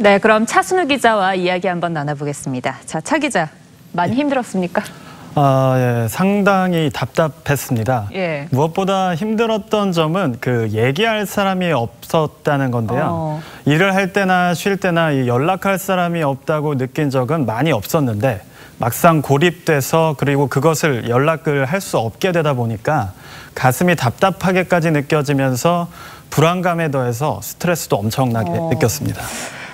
네, 그럼 차순우 기자와 이야기 한번 나눠보겠습니다. 자, 차 기자, 많이 힘들었습니까? 예, 상당히 답답했습니다. 예. 무엇보다 힘들었던 점은 얘기할 사람이 없었다는 건데요. 일을 할 때나 쉴 때나 연락할 사람이 없다고 느낀 적은 많이 없었는데 막상 고립돼서 그리고 그것을 연락을 할 수 없게 되다 보니까 가슴이 답답하게까지 느껴지면서 불안감에 더해서 스트레스도 엄청나게 느꼈습니다.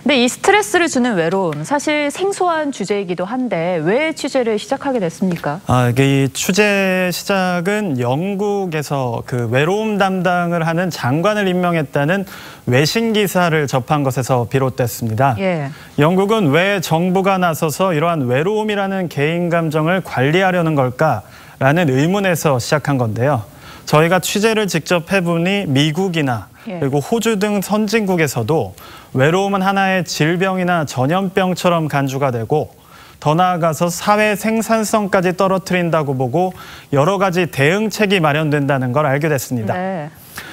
근데 이 스트레스를 주는 외로움, 사실 생소한 주제이기도 한데 왜 취재를 시작하게 됐습니까? 이 취재 시작은 영국에서 외로움 담당을 하는 장관을 임명했다는 외신 기사를 접한 것에서 비롯됐습니다. 예. 영국은 왜 정부가 나서서 이러한 외로움이라는 개인 감정을 관리하려는 걸까라는 의문에서 시작한 건데요. 저희가 취재를 직접 해보니 미국이나 그리고 호주 등 선진국에서도 외로움은 하나의 질병이나 전염병처럼 간주가 되고 더 나아가서 사회 생산성까지 떨어뜨린다고 보고 여러 가지 대응책이 마련된다는 걸 알게 됐습니다. 네.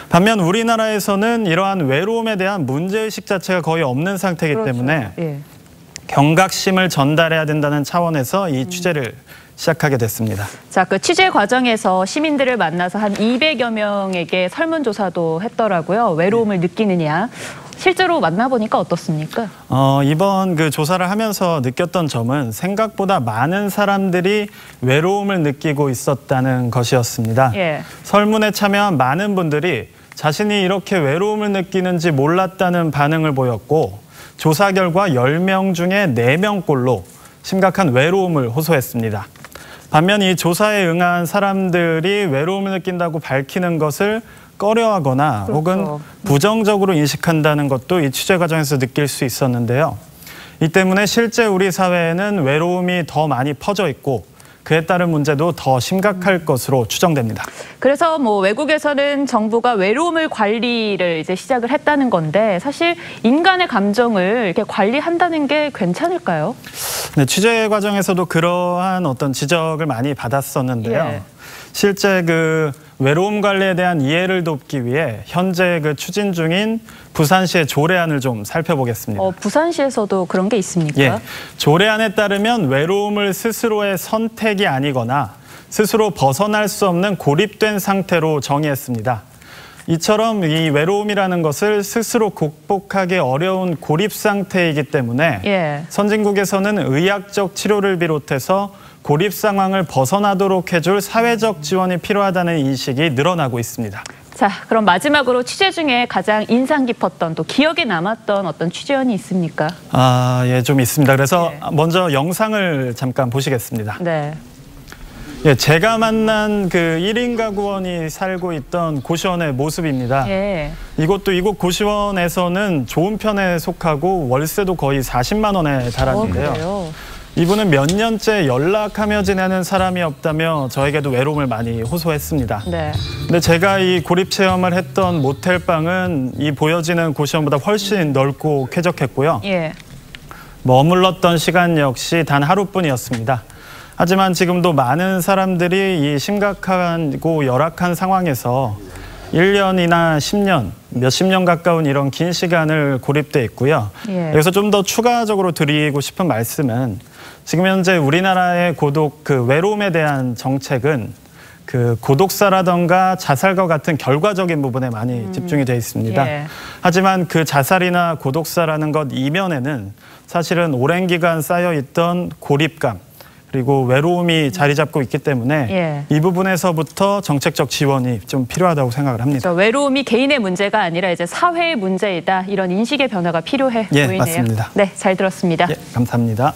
반면 우리나라에서는 이러한 외로움에 대한 문제의식 자체가 거의 없는 상태이기 때문에 경각심을 전달해야 된다는 차원에서 이 취재를 시작하게 됐습니다. 자, 취재 과정에서 시민들을 만나서 한 200여 명에게 설문조사도 했더라고요. 외로움을 느끼느냐. 실제로 만나보니까 어떻습니까? 이번 조사를 하면서 느꼈던 점은 생각보다 많은 사람들이 외로움을 느끼고 있었다는 것이었습니다. 예. 설문에 참여한 많은 분들이 자신이 이렇게 외로움을 느끼는지 몰랐다는 반응을 보였고 조사 결과 10명 중에 4명꼴로 심각한 외로움을 호소했습니다. 반면 이 조사에 응한 사람들이 외로움을 느낀다고 밝히는 것을 꺼려하거나 혹은 부정적으로 인식한다는 것도 이 취재 과정에서 느낄 수 있었는데요. 이 때문에 실제 우리 사회에는 외로움이 더 많이 퍼져 있고 그에 따른 문제도 더 심각할 것으로 추정됩니다. 그래서 외국에서는 정부가 외로움을 관리를 이제 시작을 했다는 건데 사실 인간의 감정을 이렇게 관리한다는 게 괜찮을까요? 네, 취재 과정에서도 그러한 어떤 지적을 많이 받았었는데요. 예. 실제 외로움 관리에 대한 이해를 돕기 위해 현재 추진 중인 부산시의 조례안을 좀 살펴보겠습니다. 부산시에서도 그런 게 있습니까? 예, 조례안에 따르면 외로움을 스스로의 선택이 아니거나 스스로 벗어날 수 없는 고립된 상태로 정의했습니다. 이처럼 이 외로움이라는 것을 스스로 극복하기 어려운 고립 상태이기 때문에 선진국에서는 의학적 치료를 비롯해서 고립 상황을 벗어나도록 해줄 사회적 지원이 필요하다는 인식이 늘어나고 있습니다. 자, 그럼 마지막으로 취재 중에 가장 인상 깊었던 또 기억에 남았던 어떤 취재원이 있습니까? 예, 좀 있습니다. 그래서 먼저 영상을 잠깐 보시겠습니다. 네. 예, 제가 만난 1인 가구원이 살고 있던 고시원의 모습입니다. 예. 이곳 고시원에서는 좋은 편에 속하고 월세도 거의 40만 원에 달하는데요. 그래요? 이분은 몇 년째 연락하며 지내는 사람이 없다며 저에게도 외로움을 많이 호소했습니다. 네. 근데 제가 이 고립 체험을 했던 모텔방은 이 보여지는 고시원보다 훨씬 넓고 쾌적했고요. 예. 머물렀던 시간 역시 단 하루뿐이었습니다. 하지만 지금도 많은 사람들이 이 심각하고 열악한 상황에서 1년이나 10년, 몇십 년 가까운 이런 긴 시간을 고립돼 있고요. 여기서 좀 더 추가적으로 드리고 싶은 말씀은 지금 현재 우리나라의 외로움에 대한 정책은 고독사라던가 자살과 같은 결과적인 부분에 많이 집중이 돼 있습니다. 하지만 자살이나 고독사라는 것 이면에는 사실은 오랜 기간 쌓여있던 고립감, 그리고 외로움이 자리 잡고 있기 때문에 이 부분에서부터 정책적 지원이 좀 필요하다고 생각을 합니다. 외로움이 개인의 문제가 아니라 이제 사회의 문제이다. 이런 인식의 변화가 필요해 보이네요. 맞습니다. 네, 잘 들었습니다. 감사합니다.